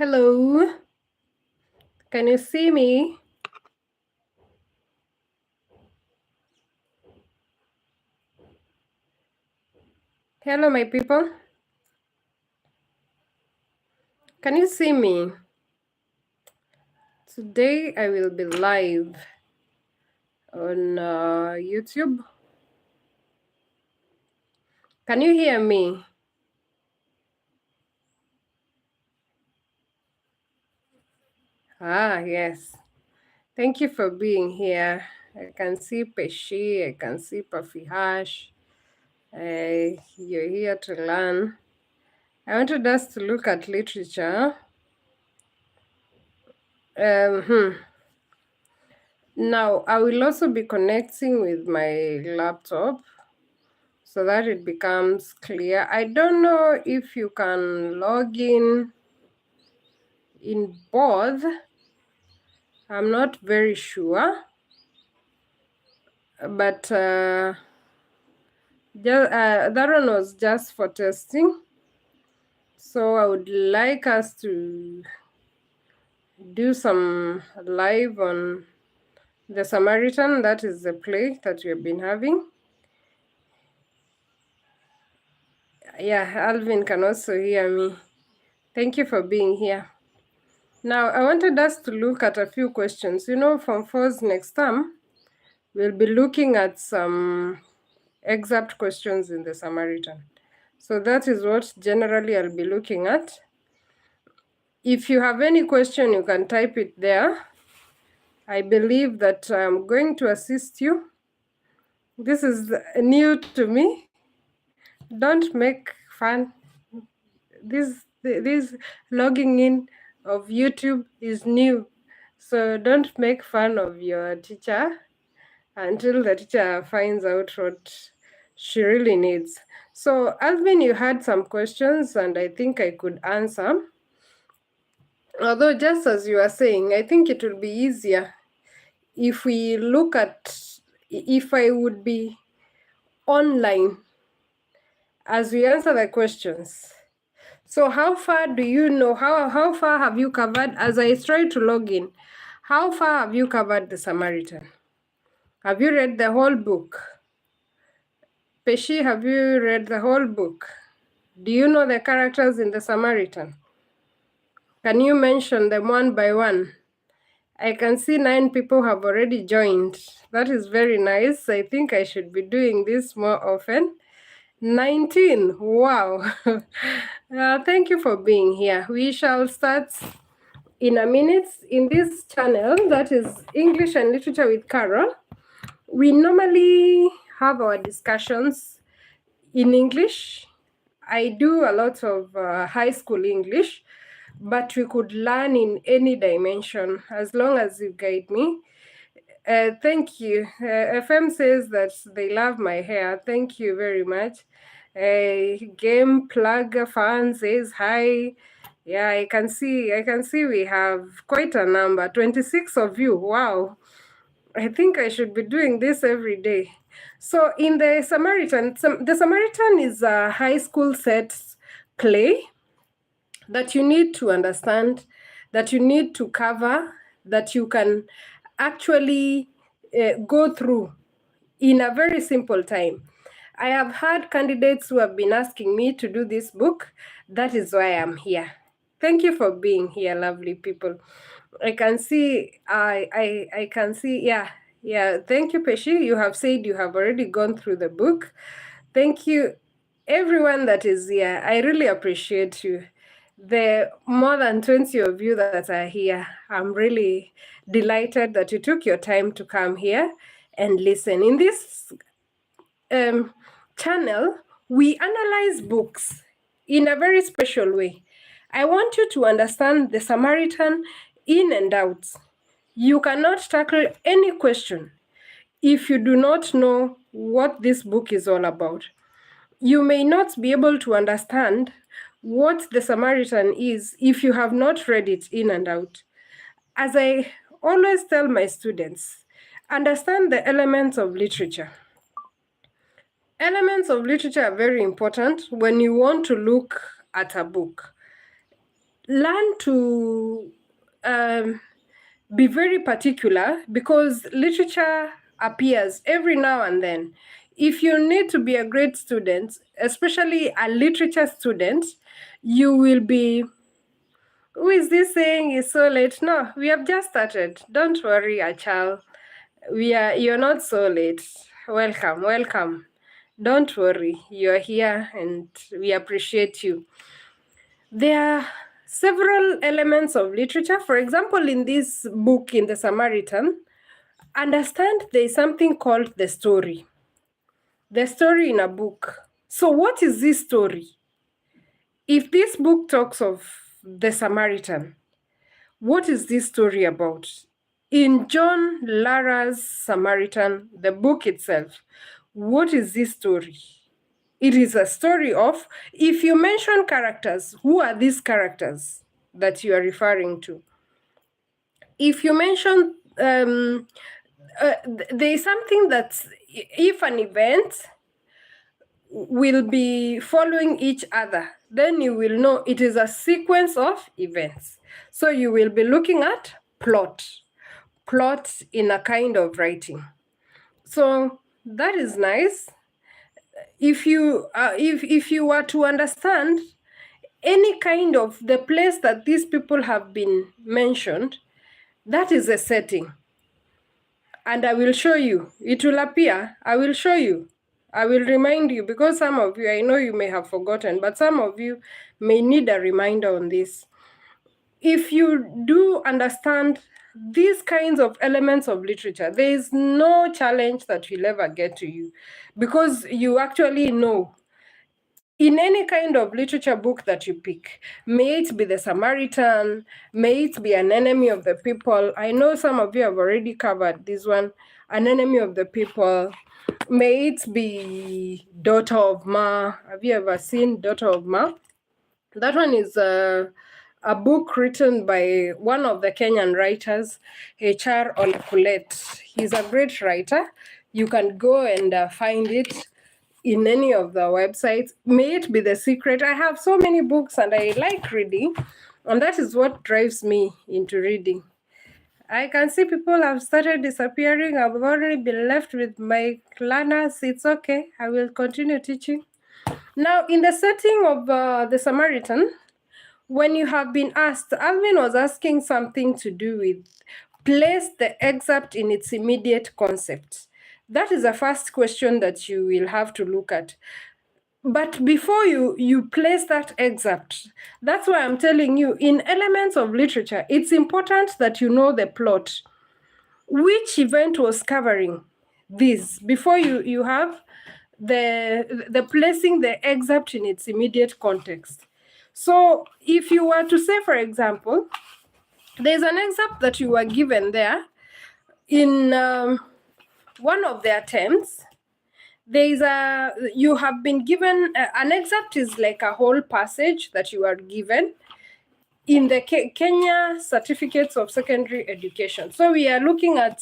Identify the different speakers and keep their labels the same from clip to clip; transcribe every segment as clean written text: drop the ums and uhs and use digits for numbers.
Speaker 1: Hello, can you see me? Hello, my people. Can you see me? Today I will be live on YouTube. Can you hear me? Yes. Thank you for being here. I can see Peshi, I can see Puffy Hash. You're here to learn. I wanted us to look at literature. Now, I will also be connecting with my laptop so that it becomes clear. I don't know if you can log in both. I'm not very sure, but that one was just for testing. So I would like us to do some live on the Samaritan. That is the play that we have been having. Yeah, Alvin can also hear me. Thank you for being here. Now, I wanted us to look at a few questions. You know, from FOS next term, we'll be looking at some excerpt questions in the Samaritan. So that is what generally I'll be looking at. If you have any question, you can type it there. I believe that I'm going to assist you. This is new to me. Don't make fun. This logging in of YouTube is new. So don't make fun of your teacher until the teacher finds out what she really needs. So, Alvin, you had some questions and I think I could answer. Although, just as you are saying, I think it will be easier if we look at, if I would be online as we answer the questions. So how far do you know, how far have you covered, as I try to log in, how far have you covered the Samaritan? Have you read the whole book? Peshi, have you read the whole book? Do you know the characters in the Samaritan? Can you mention them one by one? I can see 9 people have already joined. That is very nice. I think I should be doing this more often. 19. Wow. Thank you for being here. We shall start in a minute in this channel, that is English and Literature with Carol. We normally have our discussions in English. I do a lot of high school English, but we could learn in any dimension as long as you guide me. Thank you. FM says that they love my hair. Thank you very much. Game Plug fan says hi. Yeah, I can see we have quite a number. 26 of you. Wow. I think I should be doing this every day. So in the Samaritan, the Samaritan is a high school set play that you need to understand, that you need to cover, that you can actually go through in a very simple time. I have had candidates who have been asking me to do this book. That is why I'm here. Thank you for being here, lovely people. I can see, I can see, yeah. Thank you, Peshi. You have said you have already gone through the book. Thank you, everyone that is here. I really appreciate you. The more than 20 of you that are here, I'm really delighted that you took your time to come here and listen. In this channel, we analyze books in a very special way. I want you to understand the Samaritan in and out. You cannot tackle any question if you do not know what this book is all about. You may not be able to understand what the Samaritan is if you have not read it in and out. As I always tell my students, understand the elements of literature. Elements of literature are very important when you want to look at a book. learn to be very particular, because literature appears every now and then. If you need to be a great student, especially a literature student, you will be, who is this saying is so late? No, we have just started. Don't worry, Achal. You're not so late. Welcome, welcome. Don't worry, you're here and we appreciate you. There are several elements of literature. For example, in this book, in the Samaritan, understand there's something called the story. The story in a book. So, what is this story? If this book talks of the Samaritan, what is this story about? In John Lara's Samaritan, the book itself, what is this story? It is a story of, if you mention characters, who are these characters that you are referring to? If you mention, there is something that, if an event will be following each other, then you will know it is a sequence of events. So you will be looking at plot in a kind of writing. So that is nice. If you if you were to understand any kind of the place that these people have been mentioned, that is a setting. And I will show you. It will appear. I will show you. I will remind you, because some of you, I know you may have forgotten, but some of you may need a reminder on this. If you do understand these kinds of elements of literature, there is no challenge that will ever get to you, because you actually know. In any kind of literature book that you pick, may it be the Samaritan, may it be an enemy of the people. I know some of you have already covered this one, an enemy of the people. May it be Daughter of Ma. Have you ever seen Daughter of Ma? That one is a book written by one of the Kenyan writers, H.R. Olekulet. He's a great writer. You can go and find it in any of the websites. May it be The Secret. I have so many books and I like reading, and that is what drives me into reading. I can see people have started disappearing. I've already been left with my learners. It's okay. I will continue teaching. Now, in the setting of the Samaritan, when you have been asked, Alvin was asking something to do with place the excerpt in its immediate concept. That is the first question that you will have to look at. But before you place that excerpt, that's why I'm telling you, in elements of literature, it's important that you know the plot. Which event was covering this before you have the placing the excerpt in its immediate context. So if you were to say, for example, there's an excerpt that you were given there in one of the attempts. You have been given an excerpt is like a whole passage that you are given in the Kenya Certificates of Secondary Education. So we are looking at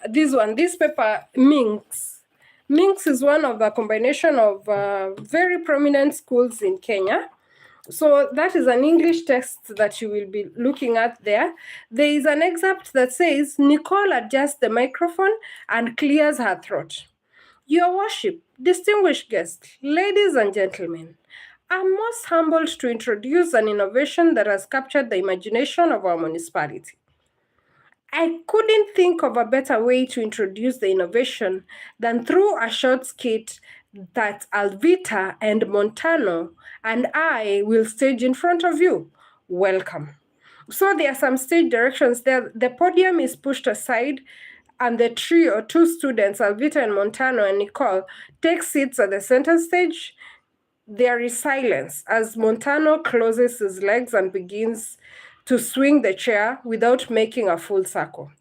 Speaker 1: this paper, Minx. Minx is one of a combination of very prominent schools in Kenya. So that is an English text that you will be looking at there. There is an excerpt that says, Nicole adjusts the microphone and clears her throat. Your worship, distinguished guests, ladies and gentlemen, I'm most humbled to introduce an innovation that has captured the imagination of our municipality. I couldn't think of a better way to introduce the innovation than through a short skit that Alvita and Montano and I will stage in front of you. Welcome. So there are some stage directions there. The podium is pushed aside and the three or two students, Alvita and Montano and Nicole, take seats at the center stage. There is silence as Montano closes his legs and begins to swing the chair without making a full circle.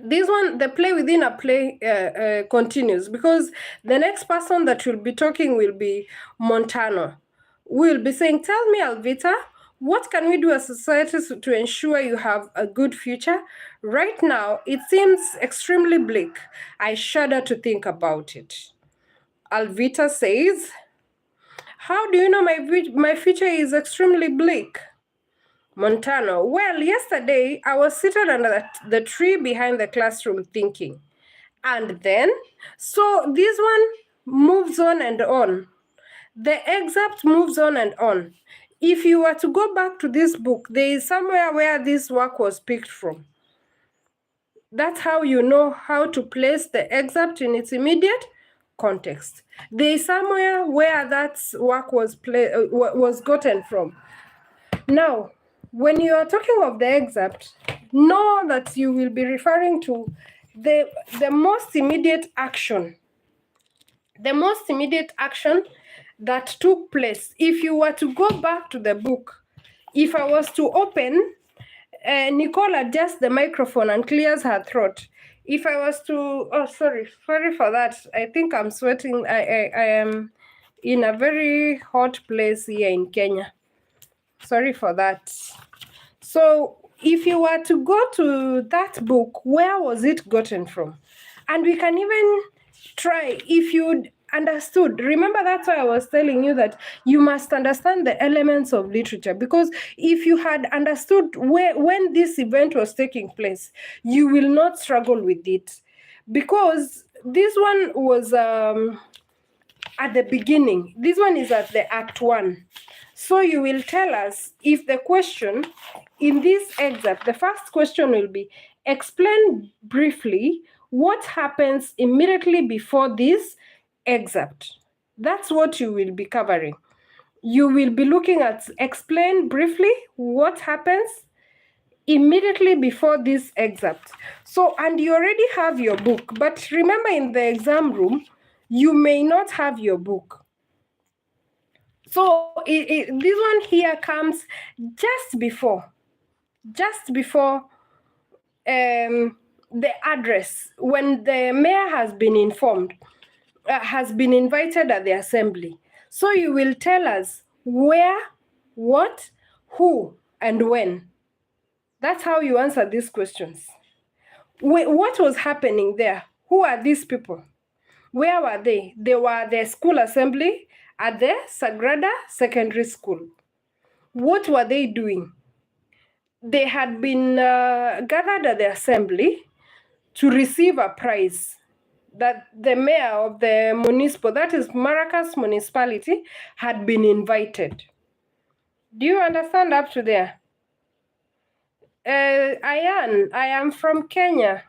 Speaker 1: This one, the play within a play continues, because the next person that will be talking will be Montano. We'll be saying, tell me, Alvita, what can we do as society to ensure you have a good future? Right now, it seems extremely bleak. I shudder to think about it. Alvita says, how do you know my future is extremely bleak? Montano. Well, yesterday I was seated under the tree behind the classroom thinking. And then, so this one moves on and on. The excerpt moves on and on. If you were to go back to this book, there is somewhere where this work was picked from. That's how you know how to place the excerpt in its immediate context. There is somewhere where that work was gotten from. Now, when you are talking of the excerpt, know that you will be referring to the most immediate action. The most immediate action that took place. If you were to go back to the book, if I was to open, Nicole adjusts the microphone and clears her throat. If I was to, sorry for that. I think I'm sweating. I am in a very hot place here in Kenya. Sorry for that. So if you were to go to that book, where was it gotten from? And we can even try, if you understood, remember that's why I was telling you that you must understand the elements of literature, because if you had understood when this event was taking place, you will not struggle with it, because this one was at the beginning. This one is at the Act 1. So you will tell us if the question in this excerpt, the first question will be, explain briefly what happens immediately before this excerpt. That's what you will be covering. You will be looking at explain briefly what happens immediately before this excerpt. So, and you already have your book, but remember in the exam room, you may not have your book. So this one here comes just before the address, when the mayor has been informed, has been invited at the assembly. So you will tell us where, what, who, and when. That's how you answer these questions. What was happening there? Who are these people? Where were they? They were at the school assembly at the Sagrada Secondary School. What were they doing? They had been gathered at the assembly to receive a prize that the mayor of the municipal, that is Maracas municipality, had been invited. Do you understand up to there? I am from Kenya.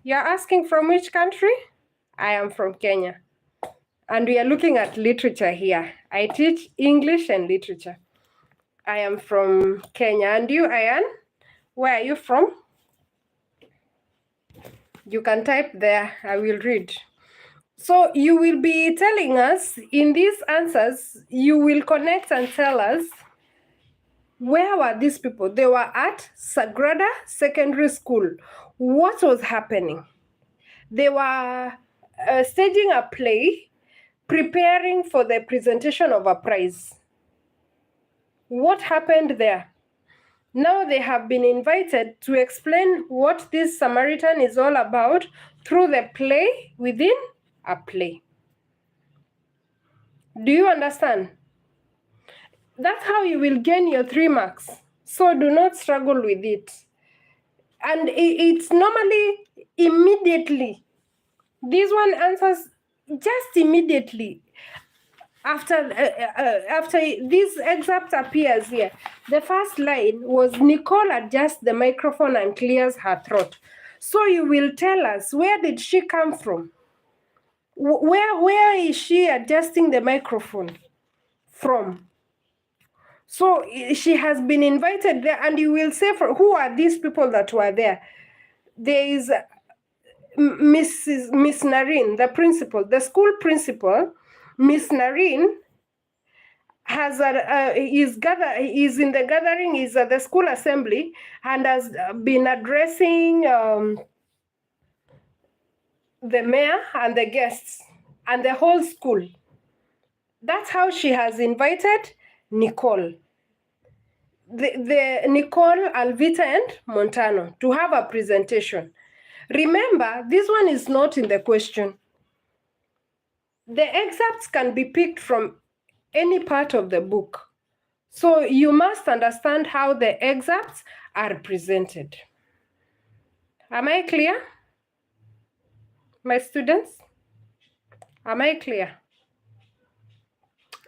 Speaker 1: You're asking from which country? I am from Kenya. And we are looking at literature here. I teach English and literature. I am from Kenya. And you, Ayan? Where are you from? You can type there. I will read. So you will be telling us in these answers, you will connect and tell us, where were these people? They were at Sagrada Secondary School. What was happening? They were staging a play, preparing for the presentation of a prize. What happened there? Now they have been invited to explain what this Samaritan is all about through the play within a play. Do you understand? That's how you will gain your 3 marks. So do not struggle with it. And it's normally immediately. This one answers just immediately. After this excerpt appears here, the first line was Nicole adjusts the microphone and clears her throat. So you will tell us, where did she come from? Where is she adjusting the microphone from? So she has been invited there, and you will say, who are these people that were there? There is Miss Nareen, the principal, the school principal. Miss Nareen has is in the gathering, is at the school assembly, and has been addressing the mayor and the guests and the whole school. That's how she has invited Nicole. The Nicole, Alvita, and Montano to have a presentation. Remember, this one is not in the question. The excerpts can be picked from any part of the book. So you must understand how the excerpts are presented. Am I clear? My students? Am I clear?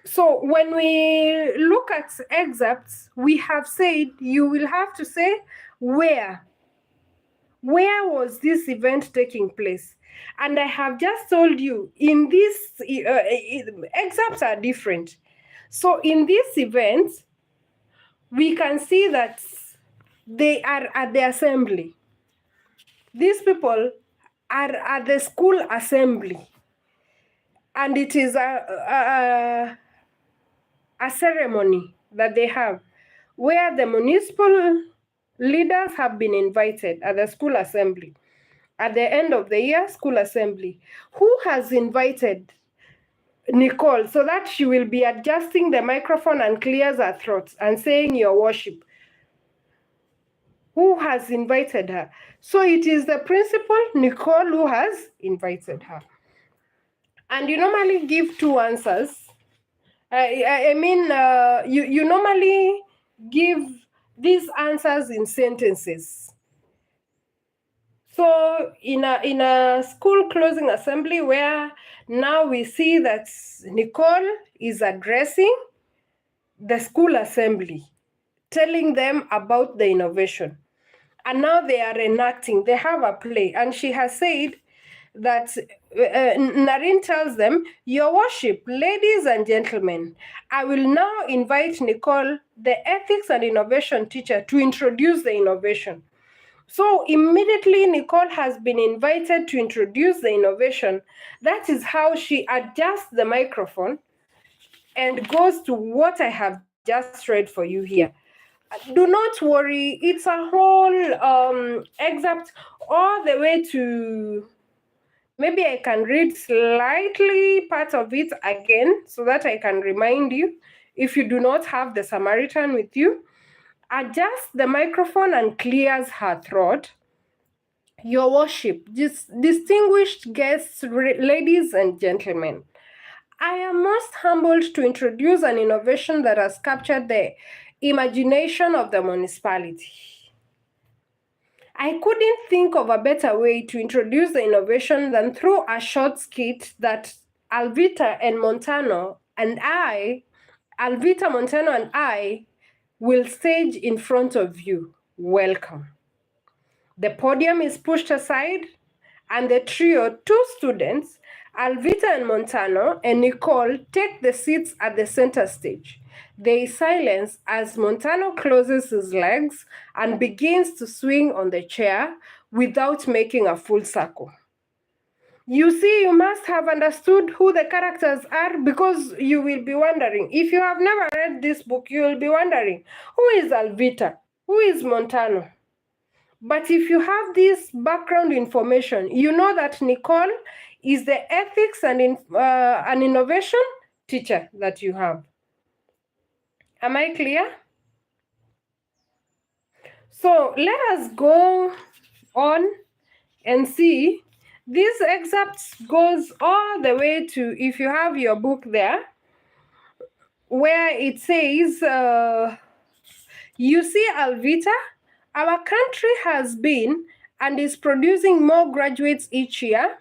Speaker 1: So when we look at excerpts, we have said you will have to say where. Where was this event taking place? And I have just told you in this excerpts are different. So in this event, we can see that they are at the assembly. These people are at the school assembly. And it is a ceremony that they have where the municipal leaders have been invited at the school assembly. At the end of the year, school assembly. Who has invited Nicole so that she will be adjusting the microphone and clears her throat and saying your worship? Who has invited her? So it is the principal, Nicole, who has invited her. And you normally give two answers. You normally give these answers in sentences. So in a school closing assembly where now we see that Nicole is addressing the school assembly, telling them about the innovation. And now they are enacting, they have a play. And she has said that Narine tells them, Your worship, ladies and gentlemen, I will now invite Nicole, the ethics and innovation teacher, to introduce the innovation. So immediately Nicole has been invited to introduce the innovation. That is how she adjusts the microphone and goes to what I have just read for you here. Do not worry, it's a whole excerpt all the way to, maybe I can read slightly part of it again so that I can remind you if you do not have the Samaritan with you. Adjust the microphone and clears her throat. Your worship, distinguished guests, ladies and gentlemen, I am most humbled to introduce an innovation that has captured the imagination of the municipality. I couldn't think of a better way to introduce the innovation than through a short skit that Alvita Montano and I will stage in front of you. Welcome. The podium is pushed aside, and the trio, two students, Alvita and Montano and Nicole, take the seats at the center stage. There is silence as Montano closes his legs and begins to swing on the chair without making a full circle. You see, you must have understood who the characters are because you will be wondering. If you have never read this book, you will be wondering, who is Alvita? Who is Montano? But if you have this background information, you know that Nicole is the ethics and innovation teacher that you have. Am I clear? So let us go on and see. This excerpt goes all the way to, if you have your book there, where it says, you see, Alvita, our country has been and is producing more graduates each year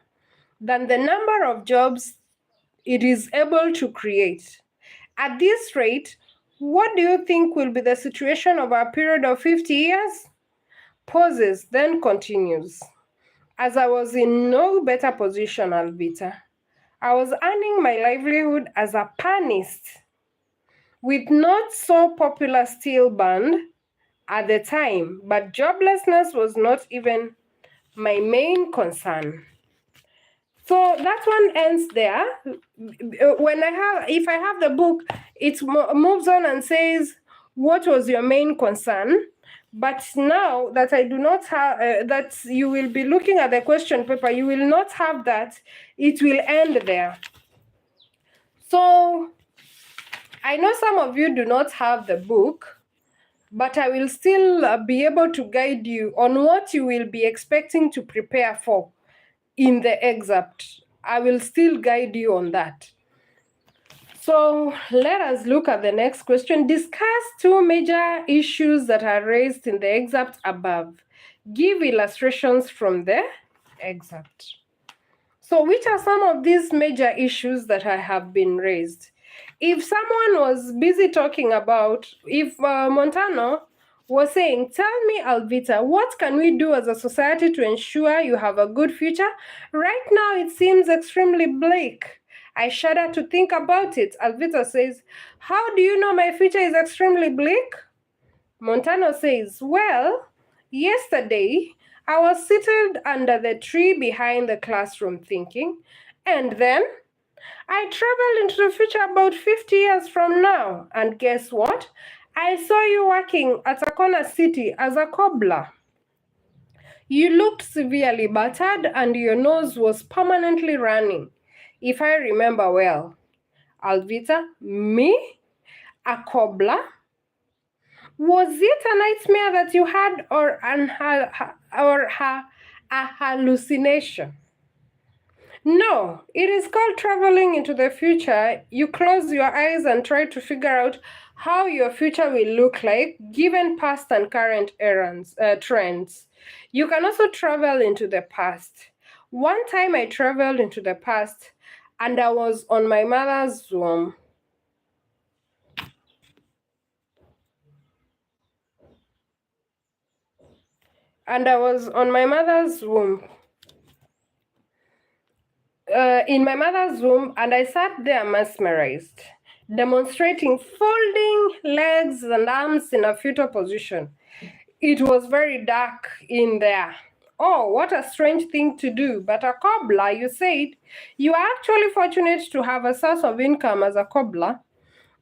Speaker 1: than the number of jobs it is able to create. At this rate, what do you think will be the situation of our period of 50 years? Pauses, then continues. As I was in no better position, Alvita, I was earning my livelihood as a panist with not so popular steel band at the time, but joblessness was not even my main concern. So that one ends there. If I have the book, it moves on and says, what was your main concern? But now that I do not have, that you will be looking at the question paper, you will not have that. It will end there. So I know some of you do not have the book, but I will still be able to guide you on what you will be expecting to prepare for in the excerpt. I will still guide you on that. So let us look at the next question. Discuss two major issues that are raised in the excerpt above. Give illustrations from the excerpt. So which are some of these major issues that have been raised? If someone was busy talking about, if Montano was saying, tell me, Alvita, what can we do as a society to ensure you have a good future? Right now, it seems extremely bleak. I shudder to think about it. Alvita says, how do you know my future is extremely bleak? Montano says, well, yesterday I was seated under the tree behind the classroom thinking, and then I traveled into the future about 50 years from now, and guess what? I saw you working at a corner city as a cobbler. You looked severely battered and your nose was permanently running. If I remember well, Alvita, me? A cobbler? Was it a nightmare that you had or a hallucination? No, it is called traveling into the future. You close your eyes and try to figure out how your future will look like given past and current trends. You can also travel into the past. One time I traveled into the past and I was on my mother's womb. And I was on my mother's womb. In my mother's womb, and I sat there mesmerized, demonstrating folding legs and arms in a fetal position. It was very dark in there. Oh, what a strange thing to do. But a cobbler, you said, you are actually fortunate to have a source of income as a cobbler.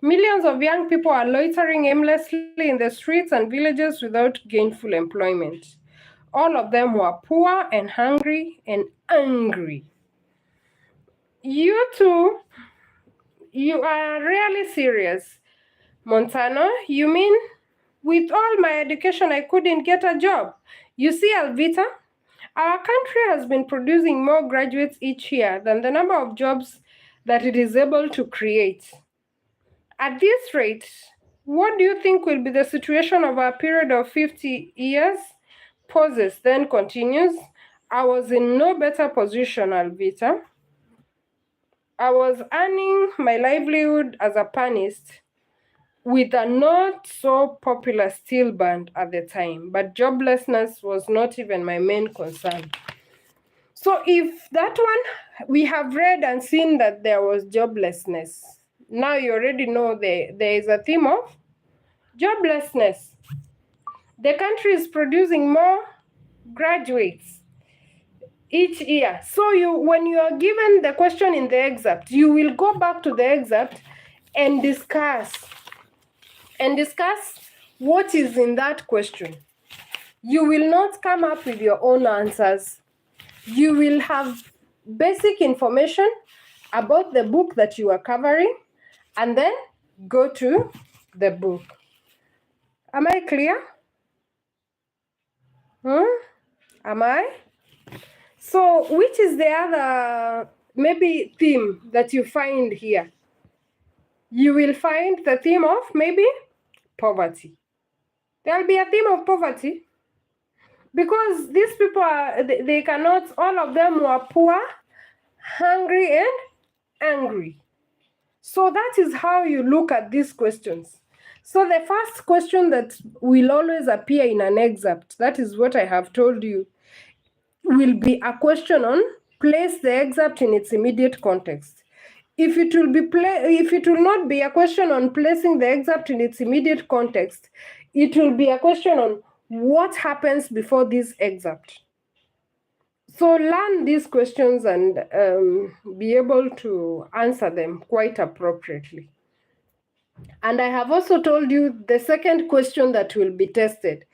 Speaker 1: Millions of young people are loitering aimlessly in the streets and villages without gainful employment. All of them were poor and hungry and angry. You two, you are really serious. Montano, you mean with all my education I couldn't get a job? You see, Alvita, our country has been producing more graduates each year than the number of jobs that it is able to create. At this rate, what do you think will be the situation of a period of 50 years? Pauses, then continues. I was in no better position, Alvita. I was earning my livelihood as a panist with a not so popular steel band at the time, but joblessness was not even my main concern. So if that one, we have read and seen that there was joblessness. Now you already know there is a theme of joblessness. The country is producing more graduates each year. So when you are given the question in the excerpt, you will go back to the excerpt and discuss what is in that question. You will not come up with your own answers. You will have basic information about the book that you are covering and then go to the book. Am I clear? Am I? So which is the other maybe theme that you find here? You will find the theme of maybe poverty. There will be a theme of poverty because these people they cannot, all of them were poor, hungry, and angry. So that is how you look at these questions. So the first question that will always appear in an excerpt, that is what I have told you, will be a question on place the excerpt in its immediate context. If it will not be a question on placing the excerpt in its immediate context, it will be a question on what happens before this excerpt. So learn these questions and be able to answer them quite appropriately. And I have also told you the second question that will be tested.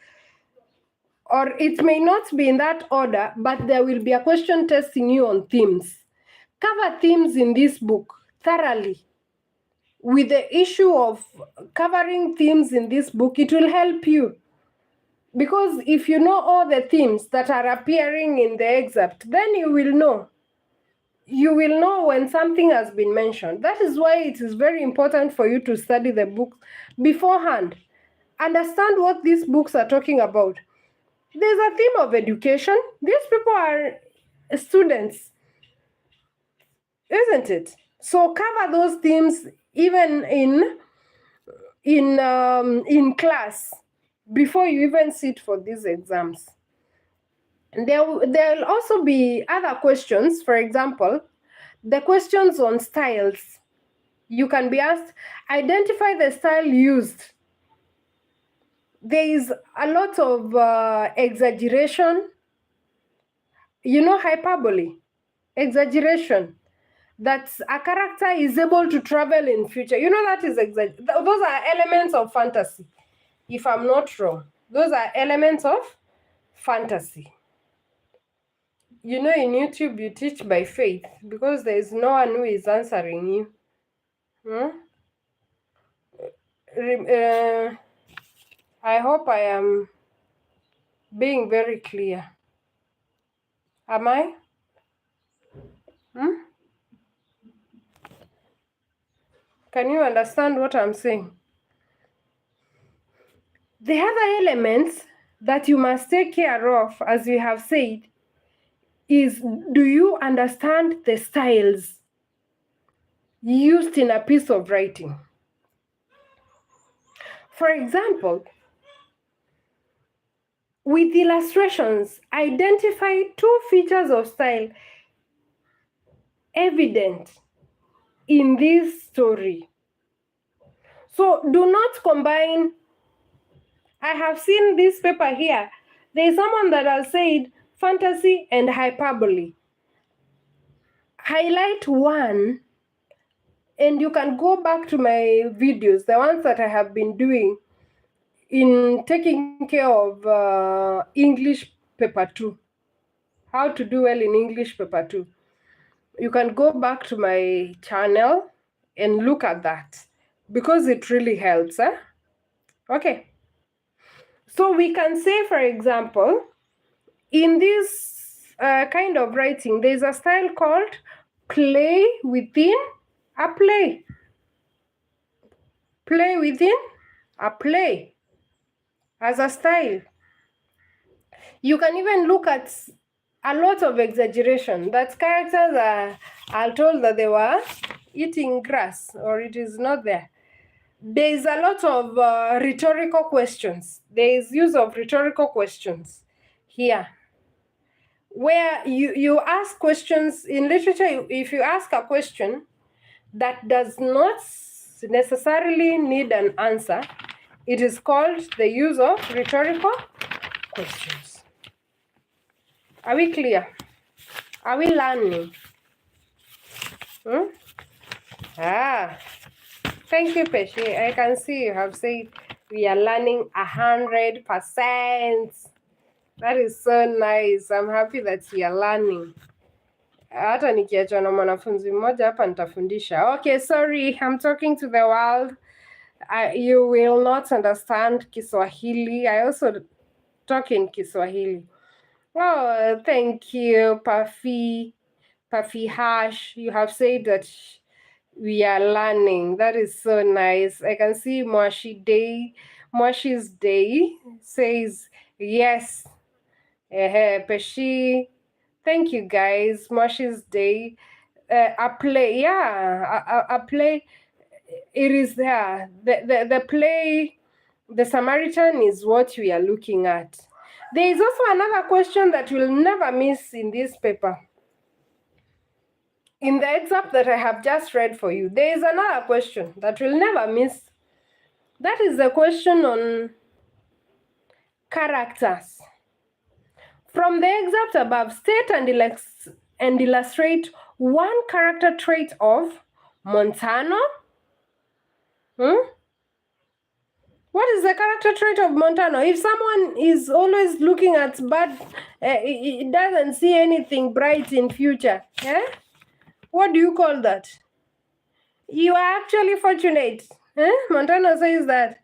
Speaker 1: Or it may not be in that order, but there will be a question testing you on themes. Cover themes in this book thoroughly. With the issue of covering themes in this book, it will help you. Because if you know all the themes that are appearing in the excerpt, then you will know. you will know when something has been mentioned. That is why it is very important for you to study the book beforehand. Understand what these books are talking about. There's a theme of education. These people are students, isn't it? So cover those themes even in class before you even sit for these exams. And there'll also be other questions. For example, the questions on styles. You can be asked, identify the style used. There is a lot of exaggeration, hyperbole, exaggeration, that a character is able to travel in future. That is those are elements of fantasy, if I'm not wrong. Those are elements of fantasy. In YouTube, you teach by faith because there is no one who is answering you. I hope I am being very clear. Am I? Can you understand what I'm saying? The other elements that you must take care of, as we have said, is, do you understand the styles used in a piece of writing? For example, with illustrations, identify 2 features of style evident in this story. So do not combine. I have seen this paper here. There is someone that has said fantasy and hyperbole. Highlight one, and you can go back to my videos, the ones that I have been doing in taking care of English paper 2. How to do well in English paper 2. You can go back to my channel and look at that because it really helps. Okay. So we can say, for example, in this kind of writing, there's a style called play within a play. Play within a play as a style. You can even look at a lot of exaggeration, that characters are told that they were eating grass, or it is not there. There is a lot of rhetorical questions. There is use of rhetorical questions here, where you ask questions in literature. If you ask a question that does not necessarily need an answer, it is called the use of rhetorical questions. Are we clear? Are we learning? Thank you, Peshe. I can see you have said we are learning 100%. That is so nice. I'm happy that you are learning. Hata nikiachwa na mwanafunzi mmoja hapa nitafundisha. Okay, sorry, I'm talking to the world. You will not understand Kiswahili. I also talk in Kiswahili. Oh, thank you, Puffy Hash. You have said that we are learning. That is so nice. I can see Mwashi's Day says yes. Peshi. Thank you, guys. Mwashi's Day. A play, yeah, a play. It is there. The play, The Samaritan, is what we are looking at. There is also another question that we'll never miss in this paper. In the excerpt that I have just read for you, there is another question that we'll never miss. That is the question on characters. From the excerpt above, state and illustrate one character trait of Montano. What is the character trait of Montano? If someone is always looking at bad, it doesn't see anything bright in future, what do you call that? You are actually fortunate. Montano says that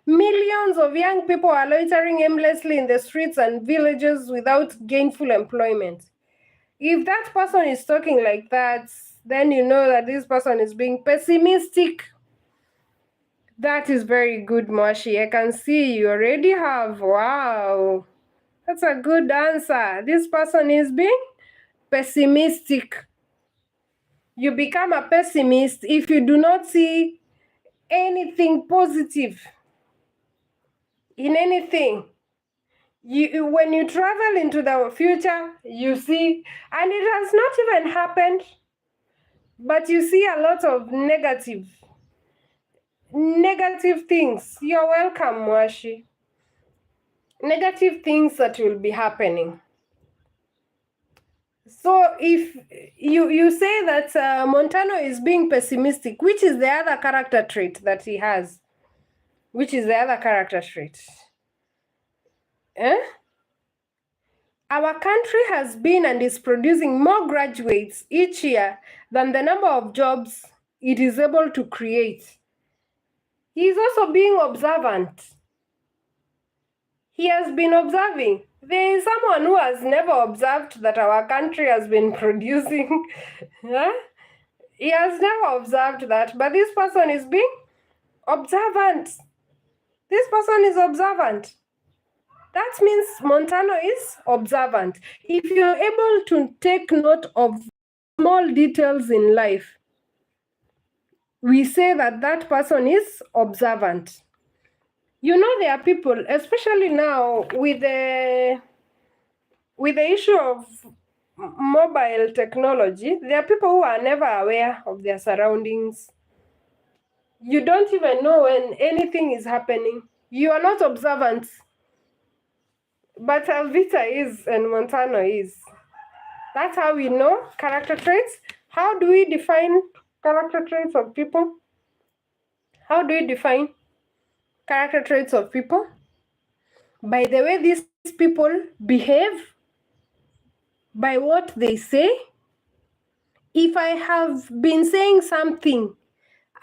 Speaker 1: millions of young people are loitering aimlessly in the streets and villages without gainful employment. If that person is talking like that, then you know that this person is being pessimistic. That is very good, Mwashi. I can see you already have. Wow. That's a good answer. This person is being pessimistic. You become a pessimist if you do not see anything positive in anything. When you travel into the future, you see, and it has not even happened, but you see a lot of negative things. You're welcome, Mwashi. Negative things that will be happening. So if you say that Montano is being pessimistic, which is the other character trait that he has? Which is the other character trait? Our country has been and is producing more graduates each year than the number of jobs it is able to create. He is also being observant. He has been observing. There is someone who has never observed that our country has been producing. He has never observed that, but this person is being observant. This person is observant. That means Montano is observant. If you're able to take note of small details in life, we say that that person is observant. You know, there are people, especially now with the issue of mobile technology, there are people who are never aware of their surroundings. You don't even know when anything is happening. You are not observant. But Alvita is and Montano is. That's how we know character traits. How do we define character traits of people? How do we define character traits of people? By the way these people behave, by what they say. If I have been saying something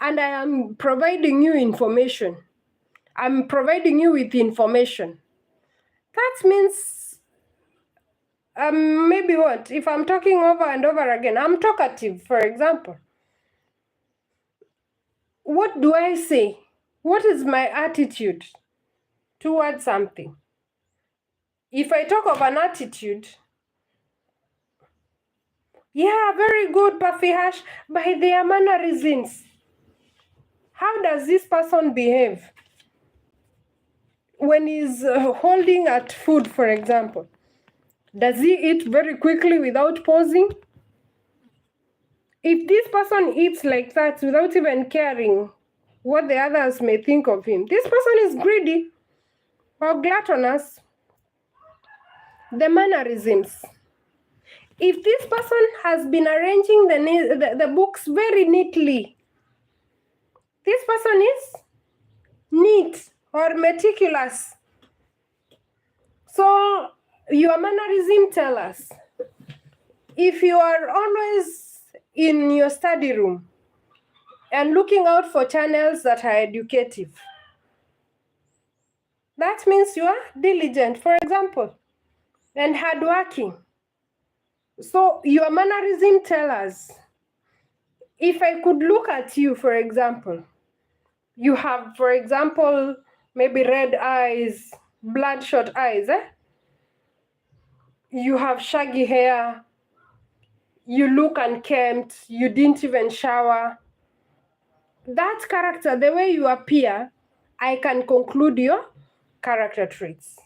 Speaker 1: and I am providing you information, I'm providing you with information, that means maybe what? If I'm talking over and over again, I'm talkative, for example. What do I say? What is my attitude towards something? If I talk of an attitude, yeah, very good, Buffy Hash, by their mannerisms. How does this person behave? When he's holding at food, for example, does he eat very quickly without pausing? If this person eats like that without even caring what the others may think of him, this person is greedy or gluttonous. The mannerisms. If this person has been arranging the books very neatly, this person is neat or meticulous. So your mannerism tell us. If you are always in your study room and looking out for channels that are educative, that means you are diligent, for example, and hardworking. So your mannerism tell us. If I could look at you, for example, you have, for example, maybe red eyes, bloodshot eyes, You have shaggy hair, you look unkempt, you didn't even shower. That character, the way you appear, I can conclude your character traits.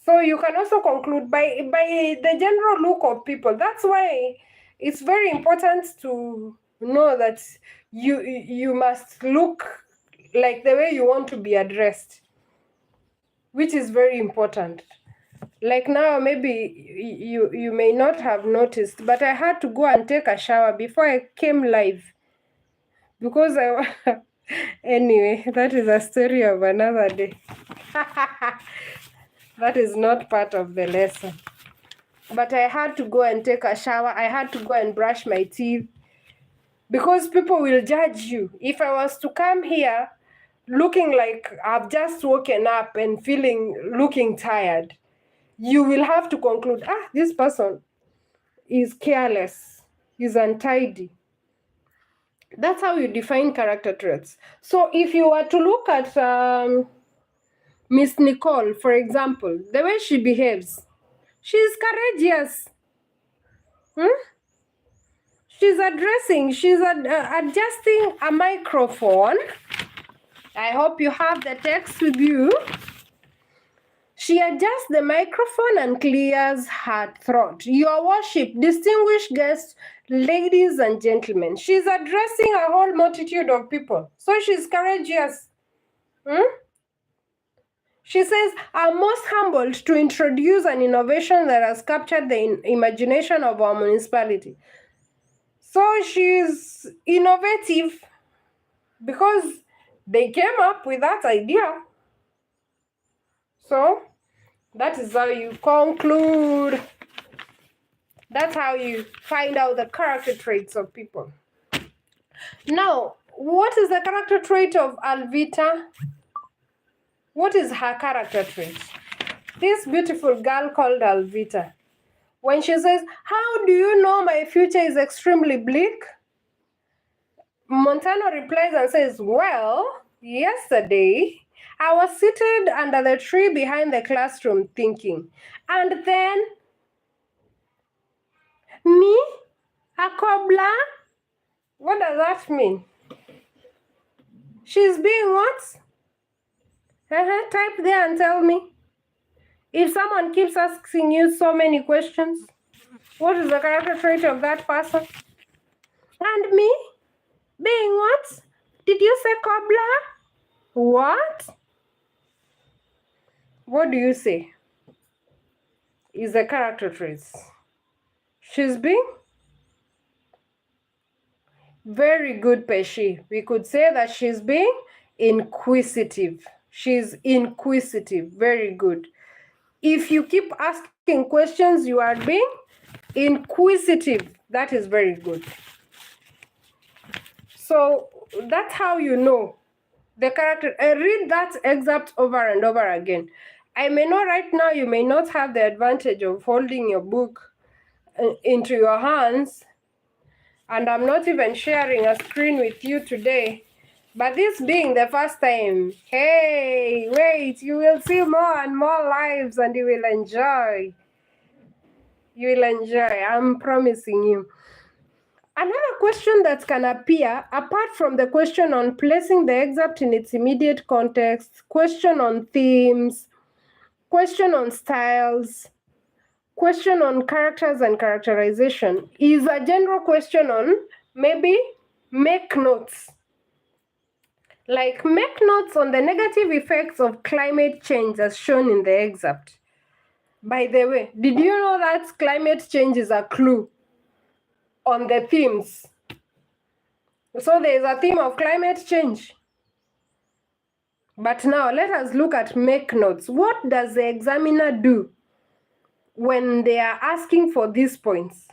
Speaker 1: So you can also conclude by the general look of people. That's why it's very important to know that you must look like the way you want to be addressed, which is very important. Like now, maybe you may not have noticed, but I had to go and take a shower before I came live because anyway, that is a story of another day. That is not part of the lesson. But I had to go and take a shower. I had to go and brush my teeth because people will judge you. If I was to come here looking like I've just woken up and looking tired, you will have to conclude, this person, is careless, is untidy. That's how you define character traits. So if you were to look at Miss Nicole, for example, the way she behaves, she's courageous. She's adjusting a microphone. I hope you have the text with you. She adjusts the microphone and clears her throat. Your worship, distinguished guests, ladies and gentlemen. She's addressing a whole multitude of people. So she's courageous. She says, I'm most humbled to introduce an innovation that has captured the imagination of our municipality. So she's innovative because they came up with that idea. So that is how you conclude. That's how you find out the character traits of people. Now, what is the character trait of Alvita? What is her character trait? This beautiful girl called Alvita. When she says, how do you know my future is extremely bleak? Montano replies and says, well, yesterday I was seated under the tree behind the classroom thinking. And then, me, a cobbler? What does that mean? She's being what? Type there and tell me. If someone keeps asking you so many questions, what is the character trait of that person? And me? Being what? Did you say cobbler? What? What do you say is the character traits? She's being very good, Peshi. We could say that she's being inquisitive. She's inquisitive. Very good. If you keep asking questions, you are being inquisitive. That is very good. So that's how you know the character. Read that excerpt over and over again. I may know right now you may not have the advantage of holding your book into your hands, and I'm not even sharing a screen with you today. But this being the first time, hey, wait, you will see more and more lives and you will enjoy. You will enjoy, I'm promising you. Another question that can appear, apart from the question on placing the excerpt in its immediate context, question on themes, question on styles, question on characters and characterization, is a general question on maybe make notes. Like make notes on the negative effects of climate change as shown in the excerpt. By the way, did you know that climate change is a clue on the themes? So there is a theme of climate change. But now let us look at make notes. What does the examiner do when they are asking for these points?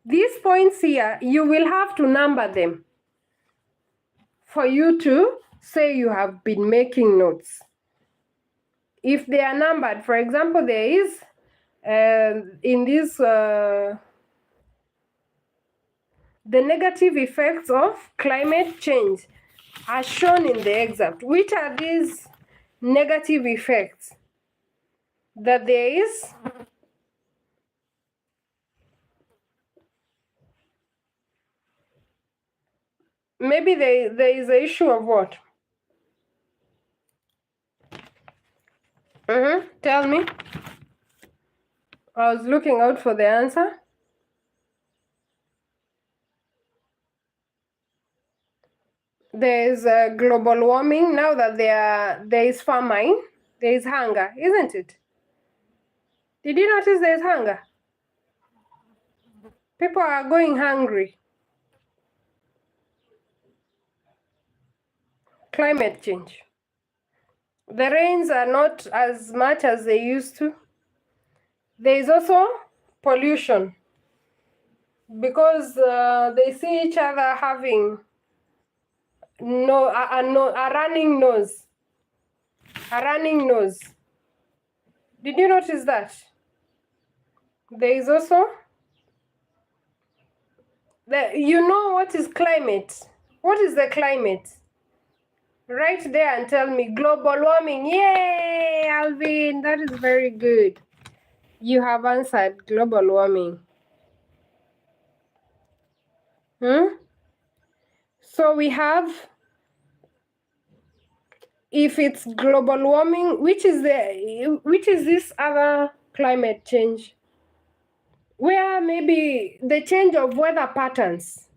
Speaker 1: These points here, you will have to number them for you to say you have been making notes. If they are numbered, for example, there is in this the negative effects of climate change are shown in the excerpt. Which are these negative effects? That there is maybe there is an issue of what? Tell me. I was looking out for the answer. There is global warming. Now that there is famine, there is hunger, isn't it? Did you notice there is hunger? People are going hungry. Climate change. The rains are not as much as they used to. There is also pollution because they see each other having a running nose. A running nose. Did you notice that? There is also you know what is climate? What is the climate? Write there and tell me. Global warming. Yay, Alvin, that is very good. You have answered global warming. So we have, if it's global warming, which is this other climate change? Where maybe the change of weather patterns.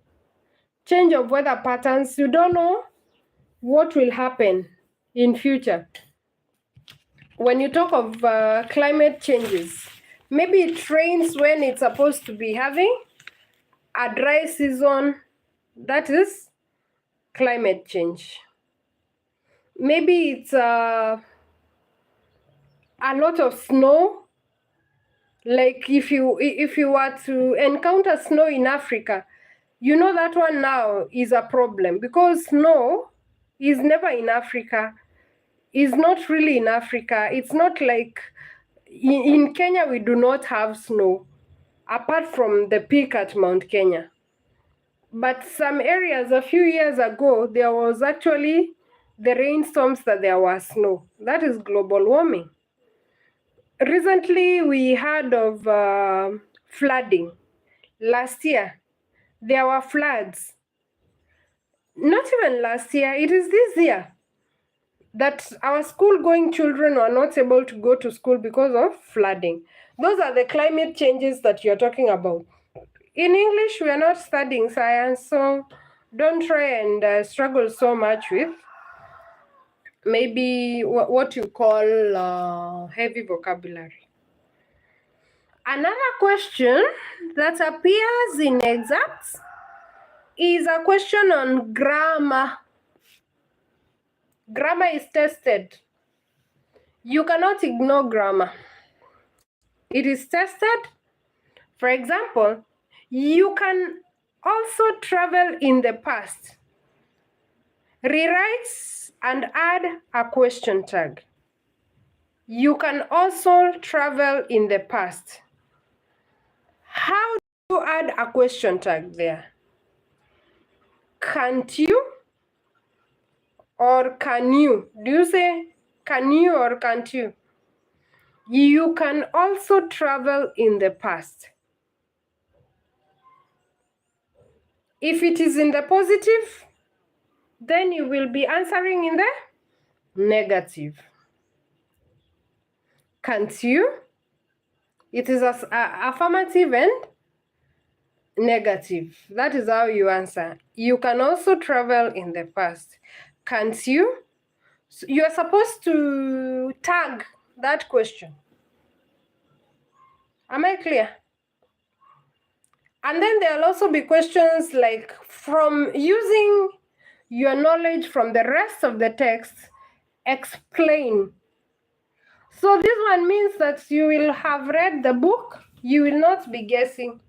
Speaker 1: Change of weather patterns, you don't know what will happen in future. When you talk of climate changes, maybe it rains when it's supposed to be having a dry season. That is climate change. Maybe it's a lot of snow. Like if you were to encounter snow in Africa, you know that one now is a problem, because snow is never in Africa, is not really in Africa. It's not like in Kenya we do not have snow apart from the peak at Mount Kenya. But some areas a few years ago, there was actually the rainstorms that there was snow. That is global warming. Recently, we heard of flooding. Last year, there were floods. Not even last year, it is this year that our school-going children were not able to go to school because of flooding. Those are the climate changes that you're talking about. In English, we are not studying science, so don't try and struggle so much with maybe what you call heavy vocabulary. Another question that appears in excerpts is a question on grammar. Grammar is tested. You cannot ignore grammar. It is tested. For example, you can also travel in the past. Rewrite and add a question tag. You can also travel in the past. How do you add a question tag there? Can't you or can you? Do you say can you or can't you? You can also travel in the past. If it is in the positive, then you will be answering in the negative. Can't you? It is affirmative and negative. That is how you answer. You can also travel in the past. Can't you? So you are supposed to tag that question. Am I clear? And then there will also be questions like, from using your knowledge from the rest of the text, explain. So this one means that you will have read the book, you will not be guessing.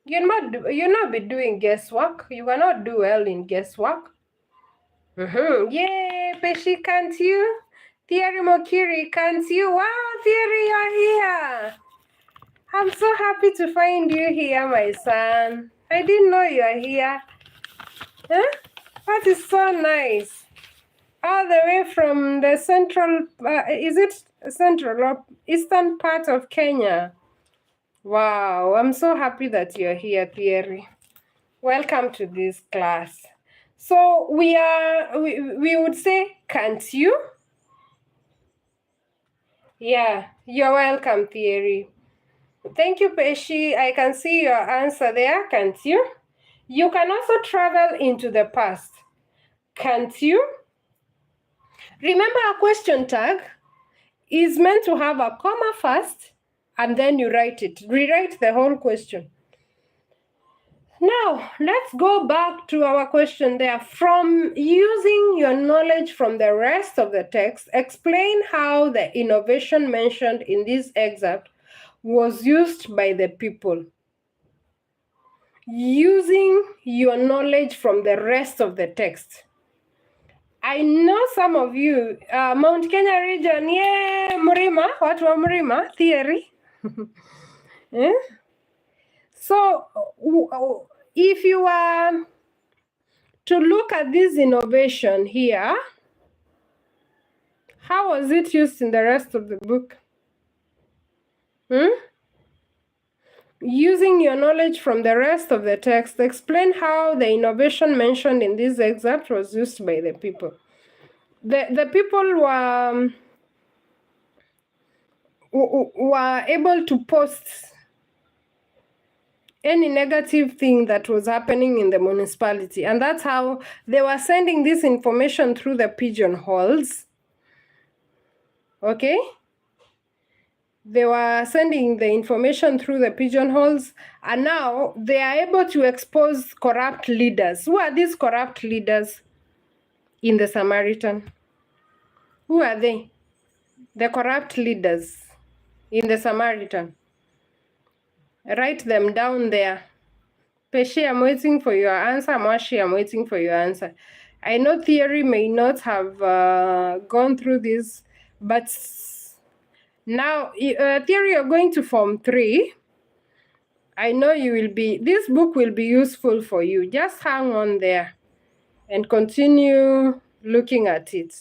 Speaker 1: You'll not be doing guesswork. You cannot do well in guesswork. Yay, Peshi, can't you? Thierry Mokiri, can't you? Wow, Thierry, you're here. I'm so happy to find you here, my son. I didn't know you are here. Huh? That is so nice. All the way from the central, is it central or eastern part of Kenya? Wow, I'm so happy that you're here, Thierry. Welcome to this class. So we would say, can't you? Yeah, you're welcome, Thierry. Thank you, Peshi. I can see your answer there, can't you? You can also travel into the past. Can't you? Remember, a question tag is meant to have a comma first, and then you write it. Rewrite the whole question. Now, let's go back to our question there. From using your knowledge from the rest of the text, explain how the innovation mentioned in this excerpt was used by the people. Using your knowledge from the rest of the text. I know some of you, Mount Kenya region, yeah, Murima, watu wa Murima, Thierry. Eh? So if you are to look at this innovation here, how was it used in the rest of the book? Using your knowledge from the rest of the text, explain how the innovation mentioned in this excerpt was used by the people. The people were able to post any negative thing that was happening in the municipality, and that's how they were sending this information through the pigeonholes. Okay, they were sending the information through the pigeonholes, and now they are able to expose corrupt leaders. Who are these corrupt leaders in the Samaritan? Who are they? The corrupt leaders in the Samaritan. Write them down there. Peshe, I'm waiting for your answer. Mwashi, I'm waiting for your answer. I know theory may not have gone through this, but now theory, you're going to Form 3. I know you will be, this book will be useful for you. Just hang on there and continue looking at it.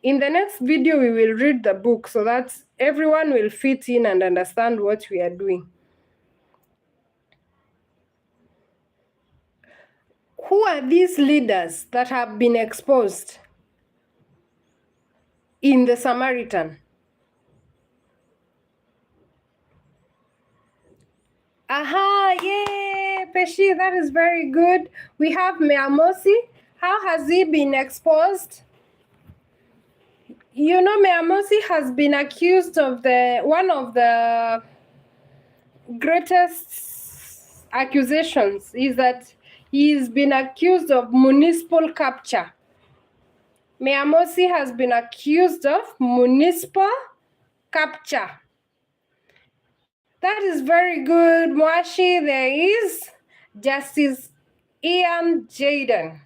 Speaker 1: In the next video, we will read the book so that everyone will fit in and understand what we are doing. Who are these leaders that have been exposed in the Samaritan? Aha, yay, Peshi, that is very good. We have Meamosi. How has he been exposed? You know, Meamosi has been accused of one of the greatest accusations is that he's been accused of municipal capture. Meamosi has been accused of municipal capture. That is very good, Mwashi. There is Justice Ian Jaden.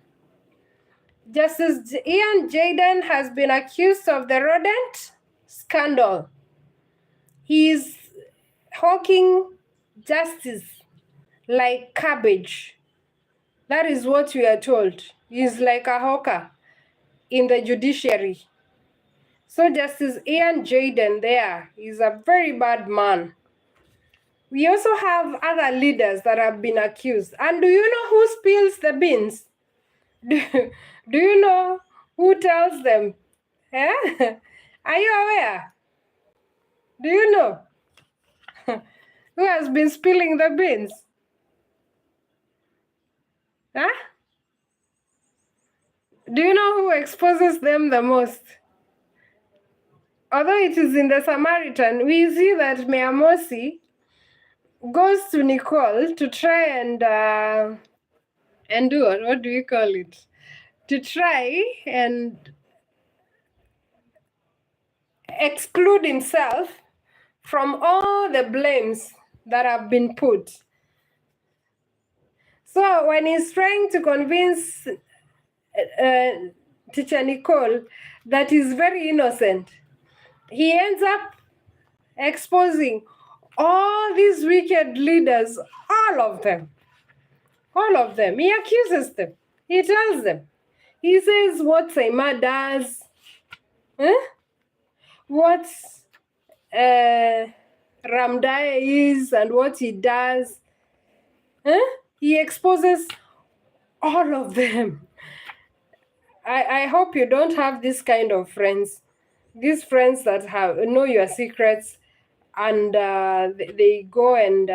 Speaker 1: Justice Ian Jaden has been accused of the rodent scandal. He is hawking justice like cabbage. That is what we are told. He's like a hawker in the judiciary. So Justice Ian Jaden there is a very bad man. We also have other leaders that have been accused. And do you know who spills the beans? Do you know who tells them? Eh? Are you aware? Do you know who has been spilling the beans? Huh? Do you know who exposes them the most? Although it is in the Samaritan, we see that Meamosi goes to Nicole to try and do what do we call it? To try and exclude himself from all the blames that have been put. So when he's trying to convince Teacher Nicole that he's very innocent, he ends up exposing all these wicked leaders, all of them. All of them. He accuses them. He tells them. He says what Saima does, what Ramdaya is, and what he does. He exposes all of them. I hope you don't have this kind of friends. These friends that know your secrets and they go and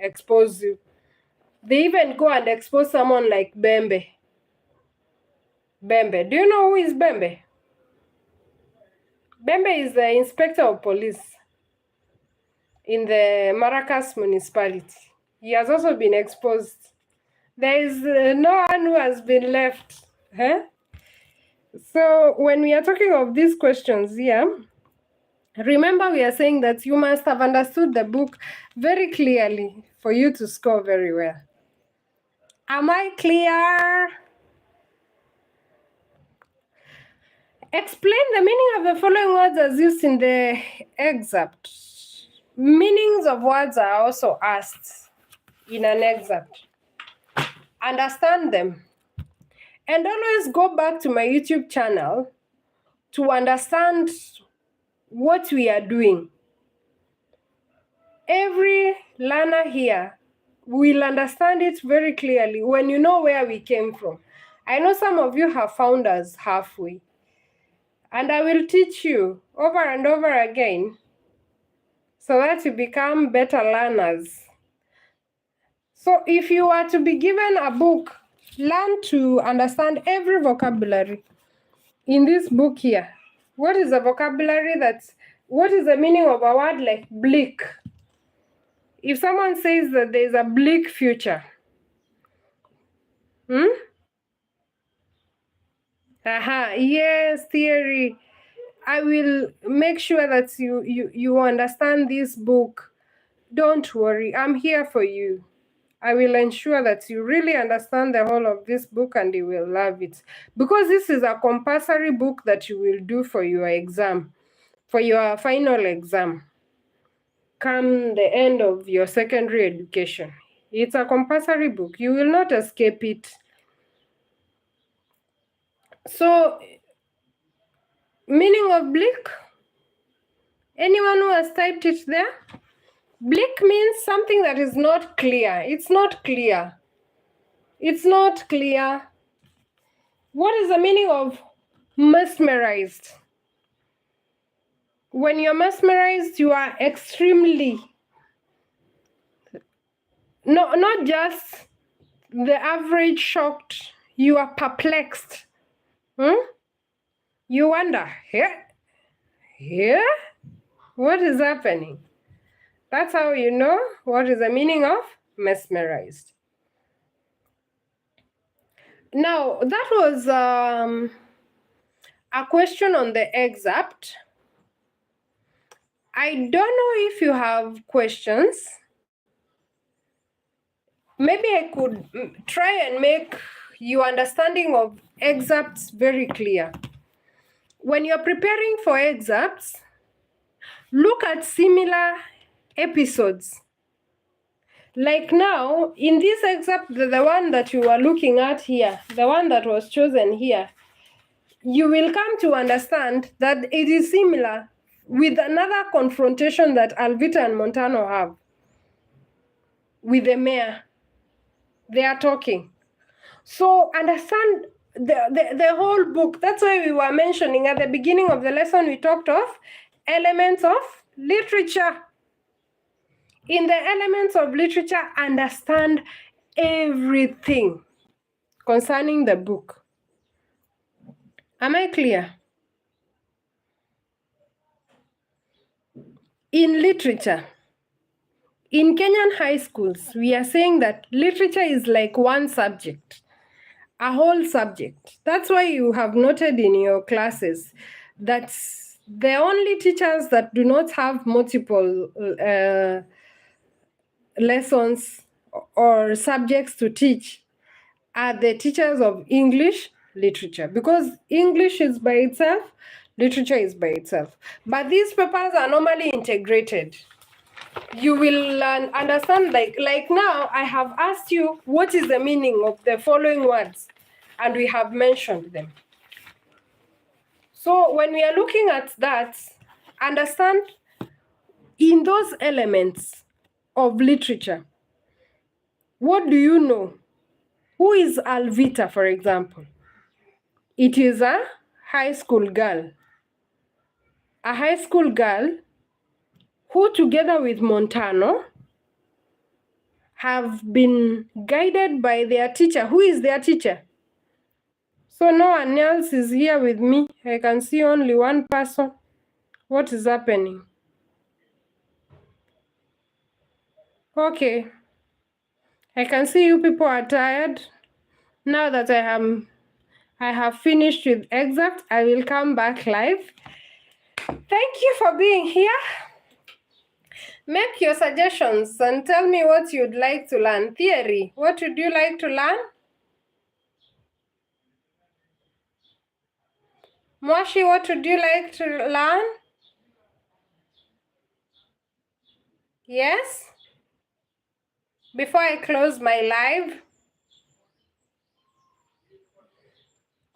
Speaker 1: expose you. They even go and expose someone like Bembe. Bembe. Do you know who is Bembe? Bembe is the inspector of police in the Maracas municipality. He has also been exposed. There is no one who has been left. So when we are talking of these questions here, remember we are saying that you must have understood the book very clearly for you to score very well. Am I clear? Explain the meaning of the following words as used in the excerpt. Meanings of words are also asked in an excerpt. Understand them. And always go back to my YouTube channel to understand what we are doing. Every learner here will understand it very clearly when you know where we came from. I know some of you have found us halfway. And I will teach you over and over again so that you become better learners. So if you are to be given a book, learn to understand every vocabulary in this book here. What is the vocabulary what is the meaning of a word like bleak? If someone says that there is a bleak future, yes, theory. I will make sure that you understand this book. Don't worry, I'm here for you. I will ensure that you really understand the whole of this book and you will love it. Because this is a compulsory book that you will do for your exam, for your final exam, come the end of your secondary education. It's a compulsory book. You will not escape it. So, meaning of bleak? Anyone who has typed it there? Bleak means something that is not clear. It's not clear. It's not clear. What is the meaning of mesmerized? When you're mesmerized, you are extremely, not just the average shocked, you are perplexed. You wonder, here? What is happening? That's how you know what is the meaning of mesmerized. Now, that was a question on the excerpt. I don't know if you have questions. Maybe I could try and make your understanding of excerpts very clear. When you're preparing for excerpts, look at similar episodes. Like now, in this excerpt, the one that you are looking at here, the one that was chosen here, you will come to understand that it is similar with another confrontation that Alvita and Montano have with the mayor. They are talking. So understand the whole book. That's why we were mentioning at the beginning of the lesson, we talked of elements of literature. In the elements of literature, understand everything concerning the book. Am I clear? In literature, in Kenyan high schools, we are saying that literature is like one subject, a whole subject. That's why you have noted in your classes that the only teachers that do not have multiple lessons or subjects to teach are the teachers of English literature, because English is by itself, literature is by itself. But these papers are normally integrated. You will understand, like now, I have asked you what is the meaning of the following words, and we have mentioned them. So when we are looking at that, understand in those elements of literature, what do you know? Who is Alvita, for example? It is a high school girl. A high school girl who, together with Montano, have been guided by their teacher. Who is their teacher? So no one else is here with me. I can see only one person. What is happening? Okay. I can see you people are tired. Now that I have finished with excerpt, I will come back live. Thank you for being here. Make your suggestions and tell me what you'd like to learn. Theory, what would you like to learn? Mwashi, what would you like to learn? Yes? Before I close my live?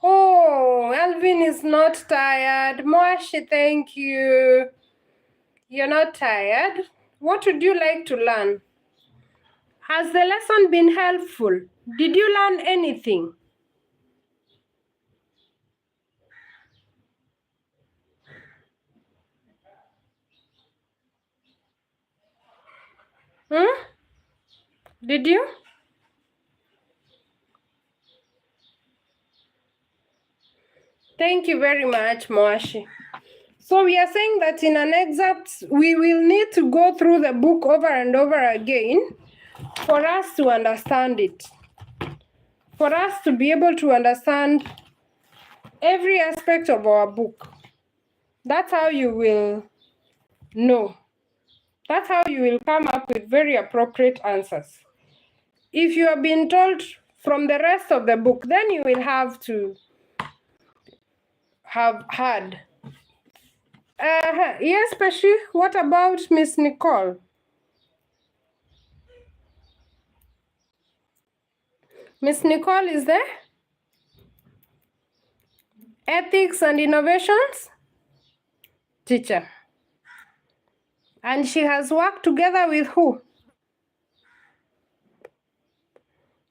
Speaker 1: Oh, Alvin is not tired. Moashi, thank you. You're not tired? What would you like to learn? Has the lesson been helpful? Did you learn anything? Hmm? Did you? Thank you very much, Moashi. So we are saying that in an excerpt, we will need to go through the book over and over again for us to understand it. For us to be able to understand every aspect of our book. That's how you will know. That's how you will come up with very appropriate answers. If you have been told from the rest of the book, then you will have to have heard. Yes, Pashi, what about Miss Nicole? Miss Nicole is there? Ethics and innovations teacher. And she has worked together with who?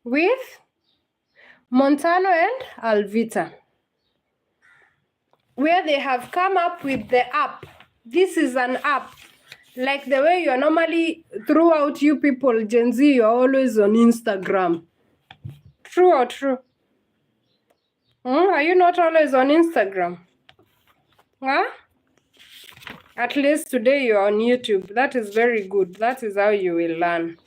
Speaker 1: With Montano and Alvita, where they have come up with the app. This is an app. Like the way you are normally, throughout you people, Gen Z, you're always on Instagram. True or true? Are you not always on Instagram? Huh? At least today you're on YouTube. That is very good. That is how you will learn.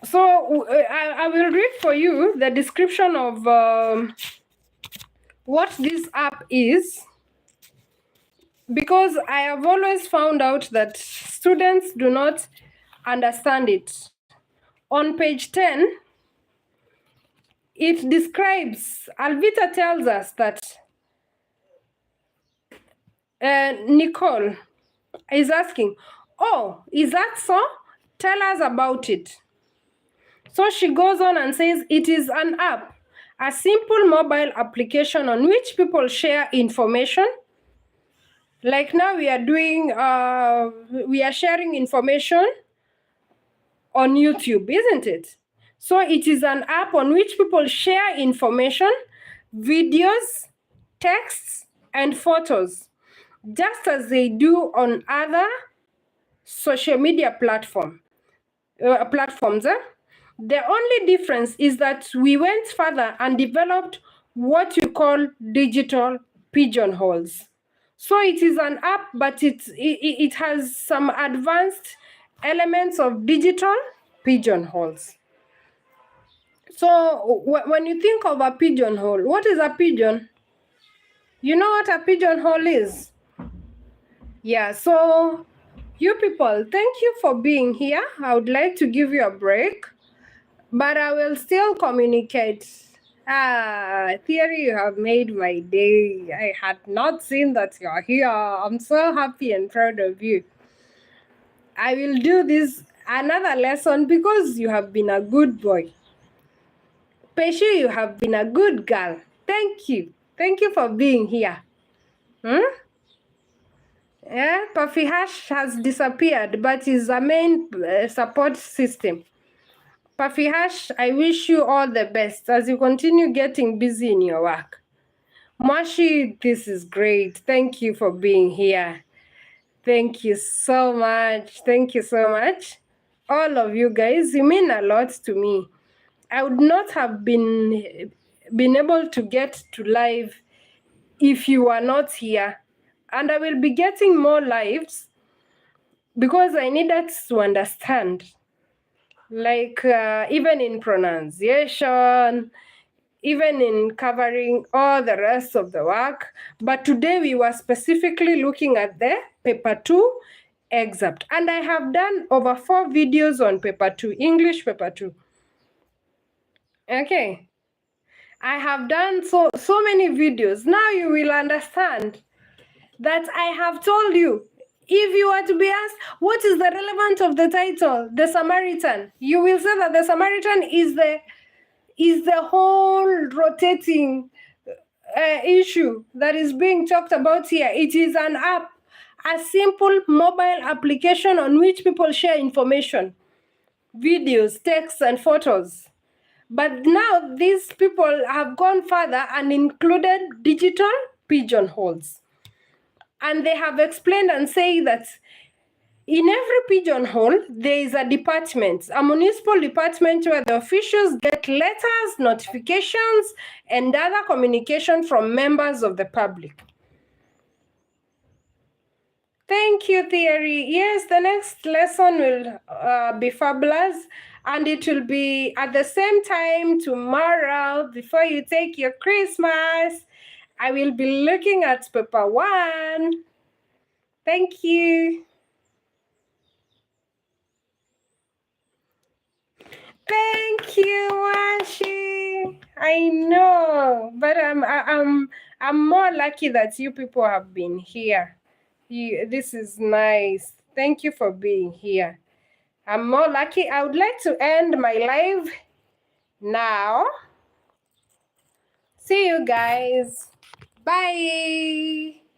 Speaker 1: So I will read for you the description of what this app is, because I have always found out that students do not understand it. On page 10, it describes, Alvita tells us that Nicole is asking, oh, is that so? Tell us about it. So she goes on and says, it is an app, a simple mobile application on which people share information. Like now we are doing, we are sharing information on YouTube, isn't it? So it is an app on which people share information, videos, texts, and photos, just as they do on other social media platforms. The only difference is that we went further and developed what we call digital pigeonholes. So it is an app, but it has some advanced elements of digital pigeonholes. So when you think of a pigeonhole, what is a pigeon? You know what a pigeonhole is? Yeah, so you people, thank you for being here. I would like to give you a break, but I will still communicate. Theory, you have made my day. I had not seen that you're here. I'm so happy and proud of you. I will do this another lesson because you have been a good boy. Peshu, you have been a good girl. Thank you. Thank you for being here. Yeah, Puffy Hash has disappeared, but is a main support system. Puffy Hash, I wish you all the best as you continue getting busy in your work. Moshi, this is great. Thank you for being here. Thank you so much. Thank you so much. All of you guys, you mean a lot to me. I would not have been able to get to live if you were not here. And I will be getting more lives because I needed to understand. Like even in pronunciation, even in covering all the rest of the work. But today we were specifically looking at the paper 2 excerpt. And I have done over 4 videos on paper 2, English paper 2. Okay. I have done so many videos. Now you will understand that I have told you, If you are to be asked, what is the relevance of the title, The Samaritan? You will say that the Samaritan is the whole rotating issue that is being talked about here. It is an app, a simple mobile application on which people share information, videos, texts, and photos. But now these people have gone further and included digital pigeonholes. And they have explained and say that in every pigeonhole, there is a department, a municipal department where the officials get letters, notifications, and other communication from members of the public. Thank you, Theory. Yes, the next lesson will be fabulous, and it will be at the same time tomorrow before you take your Christmas. I will be looking at paper 1. Thank you. Thank you, Washi. I know, but I'm more lucky that you people have been here. This is nice. Thank you for being here. I'm more lucky. I would like to end my live now. See you guys. Bye.